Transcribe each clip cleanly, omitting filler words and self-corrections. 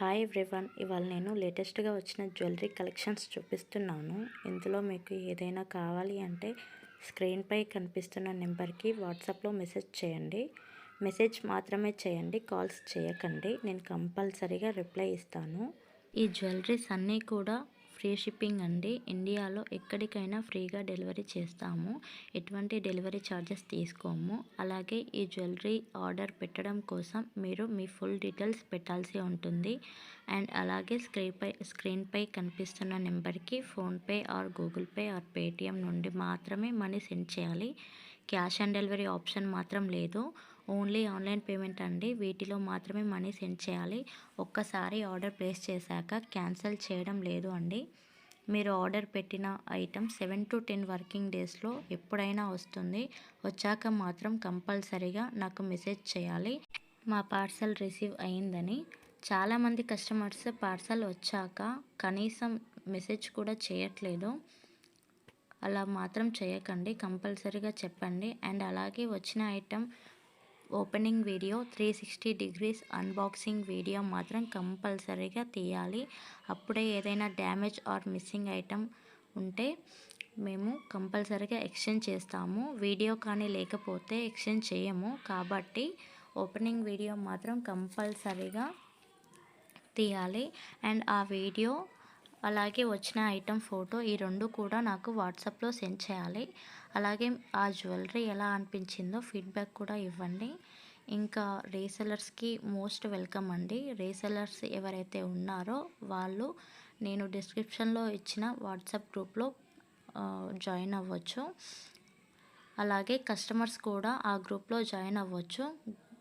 Hi everyone, ఇవాళ నేను లేటెస్ట్గా వచ్చిన జ్యువెలరీ కలెక్షన్స్ చూపిస్తున్నాను. ఇందులో మీకు ఏదైనా కావాలి అంటే స్క్రీన్పై కనిపిస్తున్న నెంబర్కి వాట్సాప్లో మెసేజ్ చేయండి. మెసేజ్ మాత్రమే చేయండి, కాల్స్ చేయకండి. నేను కంపల్సరీగా రిప్లై ఇస్తాను. ఈ జ్యువెలరీస్ అన్నీ కూడా ఫ్రీ షిప్పింగ్ అండి. ఇండియాలో ఎక్కడికైనా ఫ్రీగా డెలివరీ చేస్తాము. ఎటువంటి డెలివరీ ఛార్జెస్ తీసుకోము. అలాగే ఈ జ్యువెలరీ ఆర్డర్ పెట్టడం కోసం మీరు మీ ఫుల్ డీటెయిల్స్ పెట్టాల్సి ఉంటుంది. అండ్ అలాగే స్క్రీన్పై కనిపిస్తున్న నెంబర్కి PhonePe are Google pay are Paytm నుండి మాత్రమే మనీ సెండ్ చేయాలి. క్యాష్ ఆన్ డెలివరీ ఆప్షన్ మాత్రం లేదు. ఓన్లీ ఆన్లైన్ పేమెంట్ అండి. వీటిలో మాత్రమే మనీ సెండ్ చేయాలి. ఒక్కసారి ఆర్డర్ ప్లేస్ చేశాక క్యాన్సిల్ చేయడం లేదు అండి. మీరు ఆర్డర్ పెట్టిన ఐటమ్ 7 to 10 వర్కింగ్ డేస్లో ఎప్పుడైనా వస్తుంది. వచ్చాక మాత్రం కంపల్సరీగా నాకు మెసేజ్ చేయాలి, మా పార్సల్ రిసీవ్ అయిందని. చాలామంది కస్టమర్స్ పార్సల్ వచ్చాక కనీసం మెసేజ్ కూడా చేయట్లేదు. అలా మాత్రం చేయకండి, కంపల్సరీగా చెప్పండి. అండ్ అలాగే వచ్చిన item opening video 360 degrees unboxing video మాత్రం కంపల్సరీగా తీయాలి. అప్పుడే ఏదైనా డ్యామేజ్ ఆర్ మిస్సింగ్ ఐటమ్ ఉంటే మేము కంపల్సరీగా ఎక్స్చేంజ్ చేస్తాము. వీడియో కానీ లేకపోతే ఎక్స్చేంజ్ చేయము. కాబట్టి ఓపెనింగ్ వీడియో మాత్రం కంపల్సరీగా తీయాలి. అండ్ ఆ వీడియో అలాగే వచ్చిన ఐటమ్ ఫోటో ఈ రెండు కూడా నాకు వాట్సాప్లో సెండ్ చేయాలి. అలాగే ఆ జ్యువెలరీ ఎలా అనిపించిందో ఫీడ్బ్యాక్ కూడా ఇవ్వండి. ఇంకా రీసెలర్స్కి మోస్ట్ వెల్కమ్ అండి. రీసెలర్స్ ఎవరైతే ఉన్నారో వాళ్ళు నేను డిస్క్రిప్షన్లో ఇచ్చిన వాట్సాప్ గ్రూప్లో జాయిన్ అవ్వచ్చు. అలాగే కస్టమర్స్ కూడా ఆ గ్రూప్లో జాయిన్ అవ్వచ్చు.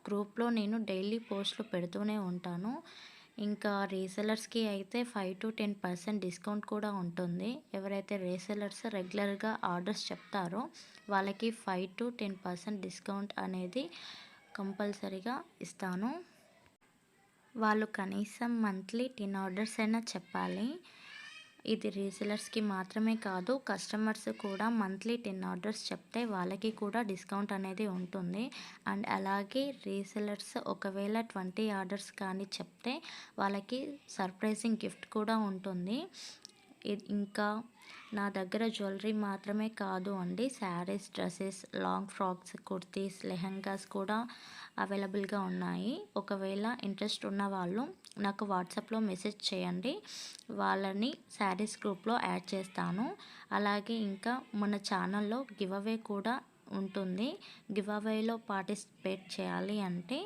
గ్రూప్లో నేను డైలీ పోస్టులు పెడుతూనే ఉంటాను. ఇంకా రీసెలర్స్కి అయితే 5 to 10% డిస్కౌంట్ కూడా ఉంటుంది. ఎవరైతే రీసెలర్స్ రెగ్యులర్గా ఆర్డర్స్ చెప్తారో వాళ్ళకి 5 to 10% డిస్కౌంట్ అనేది కంపల్సరీగా ఇస్తాను. వాళ్ళు కనీసం మంత్లీ 10 ఆర్డర్స్ అయినా చెప్పాలి. ఇది రీసెలర్స్కి మాత్రమే కాదు, కస్టమర్స్ కూడా మంత్లీ 10 ఆర్డర్స్ చెప్తే వాళ్ళకి కూడా డిస్కౌంట్ అనేది ఉంటుంది. అండ్ అలాగే రీసెలర్స్ ఒకవేళ 20 ఆర్డర్స్ కానీ చెప్తే వాళ్ళకి సర్ప్రైజింగ్ గిఫ్ట్ కూడా ఉంటుంది. ఇంకా నా దగ్గర జ్యువెలరీ మాత్రమే కాదు అండి, saris, dresses, long frocks, kurtis, lehengas కూడా అవైలబుల్గా ఉన్నాయి. ఒకవేళ ఇంట్రెస్ట్ ఉన్న వాళ్ళు నాకు వాట్సాప్లో మెసేజ్ చేయండి, వాళ్ళని శారీస్ గ్రూప్లో యాడ్ చేస్తాను. అలాగే ఇంకా మన ఛానల్లో గివ్ అవే కూడా ఉంటుంది. గివ్ అవేలో పార్టిసిపేట్ చేయాలి అంటే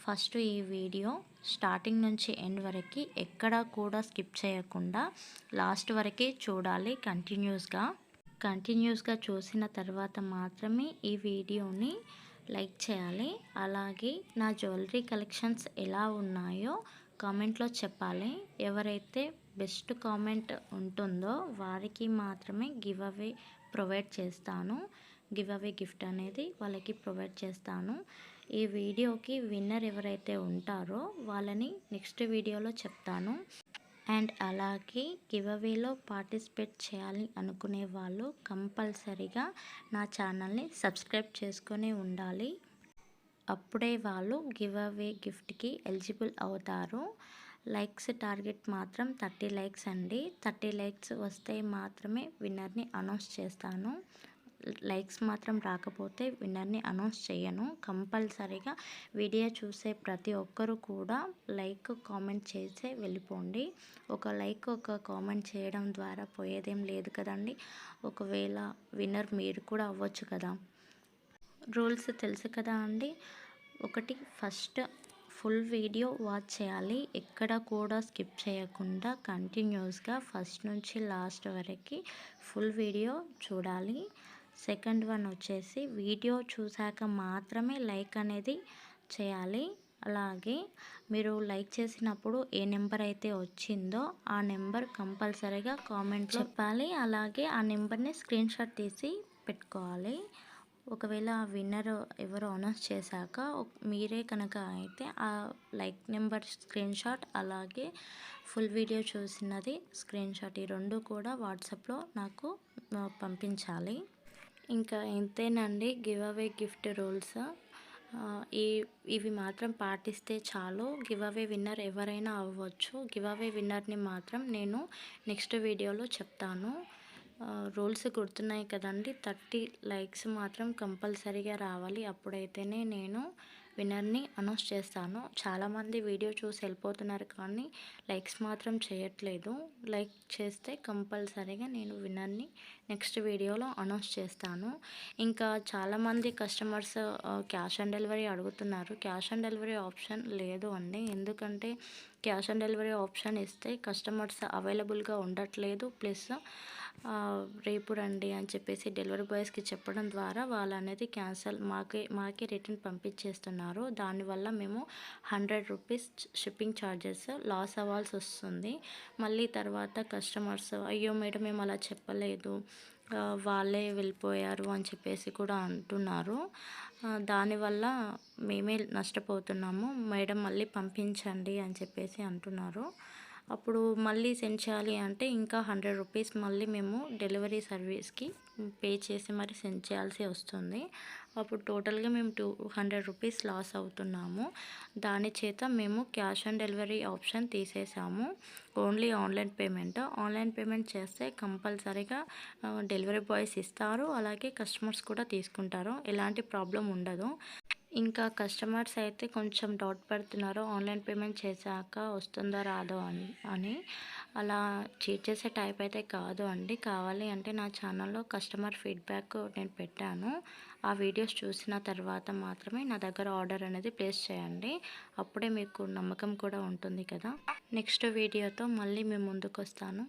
ఫస్ట్ ఈ వీడియో స్టార్టింగ్ నుంచి ఎండ్ వరకు ఎక్కడా కూడా స్కిప్ చేయకుండా లాస్ట్ వరకు చూడాలి. కంటిన్యూస్గా చూసిన తర్వాత మాత్రమే ఈ వీడియోని లైక్ చేయాలి. అలాగే నా జ్యువెలరీ కలెక్షన్స్ ఎలా ఉన్నాయో కామెంట్లో చెప్పాలి. ఎవరైతే బెస్ట్ కామెంట్ ఉంటుందో వారికి మాత్రమే గివ్ అవే ప్రొవైడ్ చేస్తాను. గివ్ అవే గిఫ్ట్ అనేది వాళ్ళకి ప్రొవైడ్ చేస్తాను. ఈ వీడియోకి విన్నర్ ఎవరైతే ఉంటారో వాళ్ళని నెక్స్ట్ వీడియోలో చెప్తాను. అండ్ అలాగే గివ్ అవేలో పార్టిసిపేట్ చేయాలి అనుకునే వాళ్ళు కంపల్సరీగా నా ఛానల్ని సబ్స్క్రైబ్ చేసుకొని ఉండాలి. అప్పుడే వాళ్ళు గివ్ అవే గిఫ్ట్కి ఎలిజిబుల్ అవుతారు. లైక్స్ టార్గెట్ మాత్రం 30 లైక్స్ అండి. 30 లైక్స్ వస్తే మాత్రమే విన్నర్ని అనౌన్స్ చేస్తాను. లైక్స్ మాత్రం రాకపోతే విన్నర్ని అనౌన్స్ చేయను. కంపల్సరీగా వీడియో చూసే ప్రతి ఒక్కరు కూడా లైక్, కామెంట్ చేసే వెళ్ళిపోండి. ఒక లైక్, ఒక కామెంట్ చేయడం ద్వారా పోయేదేం లేదు కదండి. ఒకవేళ విన్నర్ మీరు కూడా అవ్వచ్చు కదా. రూల్స్ తెలుసు కదా అండి. ఒకటి, ఫస్ట్ ఫుల్ వీడియో వాచ్ చేయాలి. ఎక్కడ కూడా స్కిప్ చేయకుండా కంటిన్యూస్గా ఫస్ట్ నుంచి లాస్ట్ వరకు ఫుల్ వీడియో చూడాలి. సెకండ్ వన్ వచ్చేసి వీడియో చూశాక మాత్రమే లైక్ అనేది చేయాలి. అలాగే మీరు లైక్ చేసినప్పుడు ఏ నెంబర్ అయితే వచ్చిందో ఆ నెంబర్ కంపల్సరీగా కామెంట్లో చెప్పాలి. అలాగే ఆ నెంబర్ని స్క్రీన్ షాట్ తీసి పెట్టుకోవాలి. ఒకవేళ ఆ విన్నర్ ఎవరు అనౌన్స్ చేశాక మీరే కనుక అయితే ఆ లైక్ నెంబర్ స్క్రీన్ షాట్ అలాగే ఫుల్ వీడియో చూసినది స్క్రీన్ షాట్ ఈ రెండు కూడా వాట్సాప్లో నాకు పంపించాలి. ఇంకా ఇంతేనండి గివ్ అవే గిఫ్ట్ రూల్స్. ఈ ఇవి మాత్రం పాటిస్తే చాలు, గివ్ అవే విన్నర్ ఎవరైనా అవ్వచ్చు. గివ్ అవే విన్నర్ని మాత్రం నేను నెక్స్ట్ వీడియోలో చెప్తాను. రూల్స్ గుర్తున్నాయి కదండి. 30 లైక్స్ మాత్రం కంపల్సరీగా రావాలి, అప్పుడైతేనే నేను విన్నర్ని అనౌన్స్ చేస్తాను. చాలామంది వీడియో చూసి వెళ్ళిపోతున్నారు కానీ లైక్స్ మాత్రం చేయట్లేదు. లైక్ చేస్తే కంపల్సరీగా నేను విన్నర్ని నెక్స్ట్ వీడియోలో అనౌన్స్ చేస్తాను. ఇంకా చాలామంది కస్టమర్స్ క్యాష్ ఆన్ డెలివరీ అడుగుతున్నారు. క్యాష్ ఆన్ డెలివరీ ఆప్షన్ లేదు అండి. ఎందుకంటే క్యాష్ ఆన్ డెలివరీ ఆప్షన్ ఇస్తే కస్టమర్స్ అవైలబుల్గా ఉండట్లేదు. ప్లస్ రేపు రండి అని చెప్పేసి డెలివరీ బాయ్స్కి చెప్పడం ద్వారా వాళ్ళు అనేది క్యాన్సల్ మాకే రిటర్న్ పంపించేస్తున్నారు. దానివల్ల మేము 100 రూపీస్ షిప్పింగ్ ఛార్జెస్ లాస్ అవ్వాల్సి వస్తుంది. మళ్ళీ తర్వాత కస్టమర్స్ అయ్యో మేడం మేము అలా చెప్పలేదు, వాళ్ళే వెళ్ళిపోయారు అని చెప్పేసి కూడా అంటున్నారు. దానివల్ల మేమే నష్టపోతున్నాము, మేడం మళ్ళీ పంపించండి అని చెప్పేసి అంటున్నారు. అప్పుడు మళ్ళీ సెండ్ చేయాలి అంటే ఇంకా 100 రూపీస్ మళ్ళీ మేము డెలివరీ సర్వీస్కి పే చేసి మరి సెండ్ చేయాల్సి వస్తుంది. అప్పుడు టోటల్గా మేము 200 రూపీస్ లాస్ అవుతున్నాము. దాని చేత మేము క్యాష్ ఆన్ డెలివరీ ఆప్షన్ తీసేసాము. ఓన్లీ ఆన్లైన్ పేమెంట్ చేస్తే కంపల్సరీగా డెలివరీ బాయ్స్ ఇస్తారు, అలాగే కస్టమర్స్ కూడా తీసుకుంటారు, ఎలాంటి ప్రాబ్లం ఉండదు. ఇంకా కస్టమర్స్ అయితే కొంచెం డౌట్ పడుతున్నారు, ఆన్లైన్ పేమెంట్ చేశాక వస్తుందో రాదో అని. అలా చీట్ చేసే టైప్ అయితే కాదు అండి. కావాలి అంటే నా ఛానల్లో కస్టమర్ ఫీడ్బ్యాక్ నేను పెట్టాను. ఆ వీడియోస్ చూసిన తర్వాత మాత్రమే నా దగ్గర ఆర్డర్ అనేది ప్లేస్ చేయండి, అప్పుడే మీకు నమ్మకం కూడా ఉంటుంది కదా. నెక్స్ట్ వీడియోతో మళ్ళీ మేము ముందుకు వస్తాను.